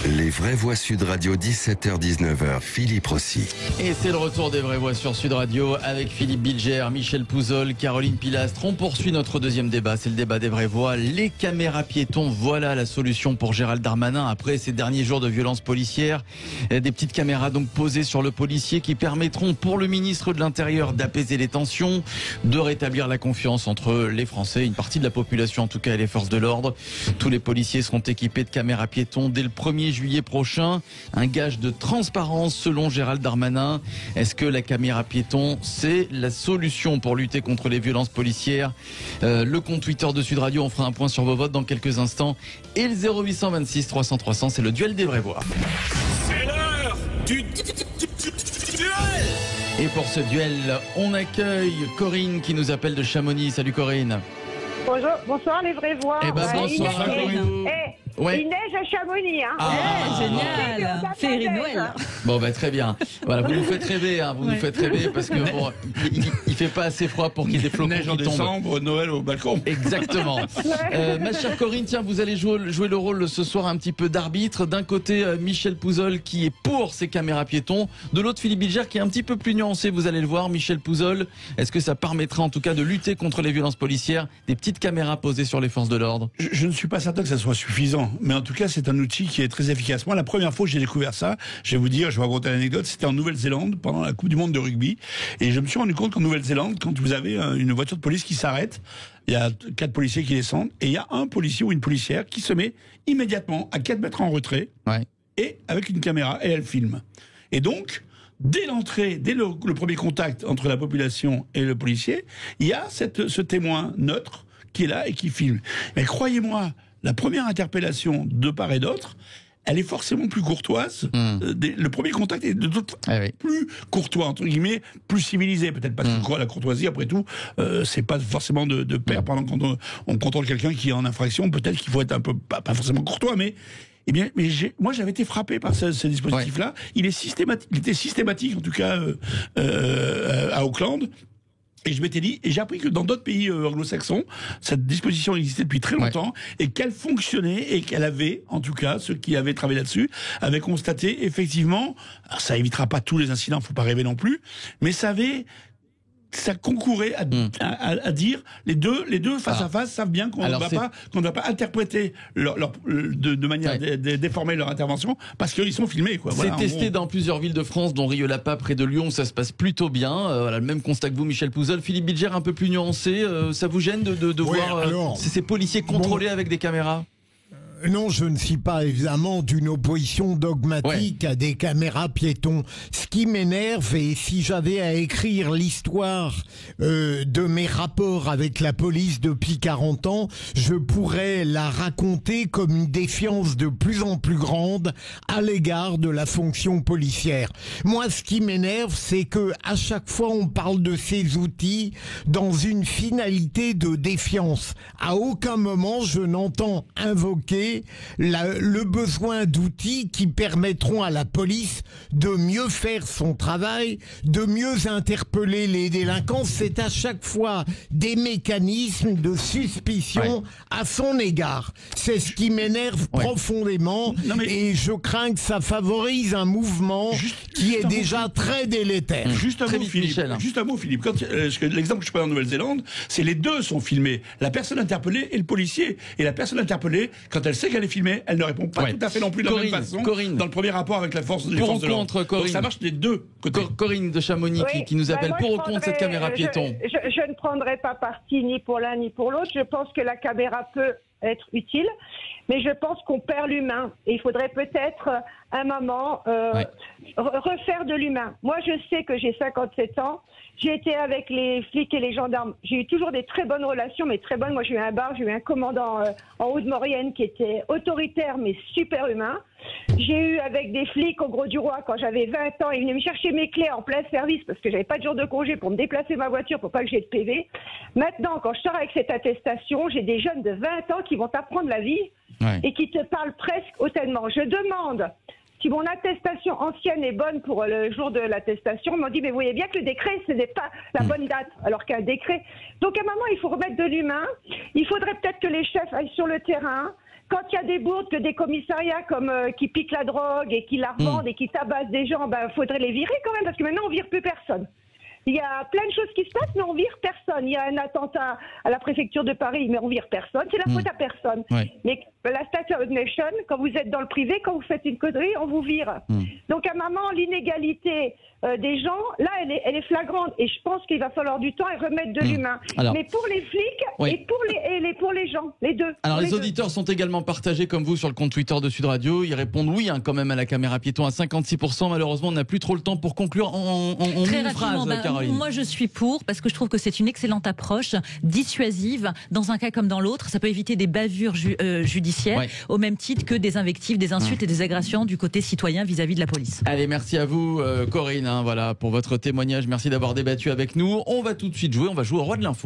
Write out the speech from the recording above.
Les vraies voix Sud Radio, 17h-19h, Philippe Rossi. Et c'est le retour des vraies voix sur Sud Radio avec Philippe Bilger, Michel Pouzol, Caroline Pilastre. On poursuit notre deuxième débat, c'est le débat des vraies voix. Les caméras piétons, voilà la solution pour Gérald Darmanin après ces derniers jours de violences policières. Des petites caméras donc posées sur le policier qui permettront pour le ministre de l'Intérieur d'apaiser les tensions, de rétablir la confiance entre les Français, une partie de la population en tout cas et les forces de l'ordre. Tous les policiers seront équipés de caméras piétons dès le 1er juillet prochain. Un gage de transparence selon Gérald Darmanin. Est-ce que la caméra piéton, c'est la solution pour lutter contre les violences policières? Le compte Twitter de Sud Radio, on fera un point sur vos votes dans quelques instants. Et le 0826 300 300, c'est le duel des vraies voix. C'est l'heure du duel. Et pour ce duel, on accueille Corinne qui nous appelle de Chamonix. Salut Corinne. Bonjour, bonsoir les vraies voix. Eh ben, bonsoir, Corinne. Ouais. Il neige à Chamonix, hein. Génial. Féerie de Noël. Bon, très bien. Voilà, vous nous faites rêver, hein. Vous nous faites rêver parce que bon, il fait pas assez froid pour qu'il y ait des flocons Neige en qui tombent. décembre, Noël au balcon. Exactement. Ma chère Corinne, tiens, vous allez jouer le rôle ce soir un petit peu d'arbitre. D'un côté, Michel Pouzol qui est pour ces caméras piétons. De l'autre, Philippe Bilger qui est un petit peu plus nuancé. Vous allez le voir, Michel Pouzol. Est-ce que ça permettra en tout cas de lutter contre les violences policières? Des petites caméras posées sur les forces de l'ordre? Je ne suis pas certain que ça soit suffisant, mais en tout cas, c'est un outil qui est très efficace. Moi, la première fois que j'ai découvert ça, je vais vous raconter l'anecdote, c'était en Nouvelle-Zélande, pendant la Coupe du Monde de rugby, et je me suis rendu compte qu'en Nouvelle-Zélande, quand vous avez une voiture de police qui s'arrête, il y a 4 policiers qui descendent, et il y a un policier ou une policière qui se met immédiatement à 4 mètres en retrait, et avec une caméra, et elle filme. Et donc, dès l'entrée, dès le premier contact entre la population et le policier, il y a ce témoin neutre qui est là et qui filme. Mais croyez-moi, la première interpellation de part et d'autre, elle est forcément plus courtoise. Le premier contact est de toute plus courtois, entre guillemets, plus civilisé. Peut-être pas la courtoisie, après tout, c'est pas forcément de pair. Pendant quand on contrôle quelqu'un qui est en infraction, peut-être qu'il faut être un peu, pas forcément courtois, mais... Eh bien, moi j'avais été frappé par ce dispositif-là. Il était systématique, en tout cas à Auckland. Et je m'étais dit, et j'ai appris que dans d'autres pays anglo-saxons, cette disposition existait depuis très longtemps, et qu'elle fonctionnait, et qu'elle avait, en tout cas, ceux qui avaient travaillé là-dessus, avaient constaté, effectivement, alors ça évitera pas tous les incidents, faut pas rêver non plus, mais ça concourait à dire les deux face à face savent bien qu'on ne va pas interpréter de manière déformée leur intervention parce qu'ils sont filmés, quoi. C'est testé dans plusieurs villes de France, dont Rieux-la-Pape, près de Lyon, ça se passe plutôt bien. Voilà, le même constat que vous, Michel Pouzol. Philippe Bilger, un peu plus nuancé. Ça vous gêne de voir ces policiers contrôlés avec des caméras? Non, je ne suis pas évidemment d'une opposition dogmatique à des caméras piétons. Ce qui m'énerve, et si j'avais à écrire l'histoire de mes rapports avec la police depuis 40 ans, je pourrais la raconter comme une défiance de plus en plus grande à l'égard de la fonction policière. Moi, ce qui m'énerve, c'est que à chaque fois on parle de ces outils dans une finalité de défiance. À aucun moment je n'entends invoquer le besoin d'outils qui permettront à la police de mieux faire son travail, de mieux interpeller les délinquants. C'est à chaque fois des mécanismes de suspicion à son égard. C'est ce qui m'énerve profondément, et je crains que ça favorise un mouvement qui est déjà très délétère. Juste un mot, Philippe. L'exemple que je prends en Nouvelle-Zélande, c'est les deux sont filmés. La personne interpellée et le policier. Et la personne interpellée, quand elle sait qu'elle est filmée, elle ne répond pas tout à fait non plus de la même façon dans le premier rapport avec les forces de l'ordre. Donc ça marche des deux côtés. Corinne de Chamonix qui nous appelle pour ou contre cette caméra piéton. Je ne prendrai pas parti ni pour l'un ni pour l'autre. Je pense que la caméra peut être utile, mais je pense qu'on perd l'humain. Et il faudrait peut-être un moment refaire de l'humain. Moi, je sais que j'ai 57 ans. J'ai été avec les flics et les gendarmes. J'ai eu toujours des très bonnes relations, mais très bonnes. Moi, j'ai eu un bar, j'ai eu un commandant en Haute-Maurienne qui était autoritaire, mais super humain. J'ai eu avec des flics au Grau-du-Roi quand j'avais 20 ans. Ils venaient me chercher mes clés en plein service parce que j'avais pas de jour de congé pour me déplacer ma voiture pour pas que j'ai de PV. Maintenant, quand je sors avec cette attestation, j'ai des jeunes de 20 ans qui vont t'apprendre la vie et qui te parlent presque hautement. Je demande si mon attestation ancienne est bonne pour le jour de l'attestation. On m'a dit, mais vous voyez bien que le décret, ce n'est pas la bonne date, alors qu'un décret... Donc à un moment, il faut remettre de l'humain. Il faudrait peut-être que les chefs aillent sur le terrain, quand il y a des bourdes, que des commissariats comme qui piquent la drogue et qui la revendent et qui tabassent des gens, faudrait les virer quand même, parce que maintenant on vire plus personne. Il y a plein de choses qui se passent, mais on vire personne. Il y a un attentat à la préfecture de Paris, mais on vire personne. C'est la faute à personne. Ouais. Mais la State of Nation, quand vous êtes dans le privé, quand vous faites une connerie, on vous vire. Donc à un moment, l'inégalité des gens, là, elle est flagrante. Et je pense qu'il va falloir du temps et remettre de l'humain. Alors, mais pour les flics et pour les gens, les deux. Alors les auditeurs sont également partagés comme vous sur le compte Twitter de Sud Radio. Ils répondent oui quand même à la caméra piéton à 56%. Malheureusement, on n'a plus trop le temps pour conclure en Très une rapidement, phrase, Caroline. moi je suis pour, parce que je trouve que c'est une excellente approche, dissuasive, dans un cas comme dans l'autre. Ça peut éviter des bavures judiciaires, au même titre que des invectives, des insultes et des agressions du côté citoyen vis-à-vis de la police. Allez, merci à vous Corinne, voilà, pour votre témoignage. Merci d'avoir débattu avec nous. On va tout de suite jouer, on va jouer au roi de l'info.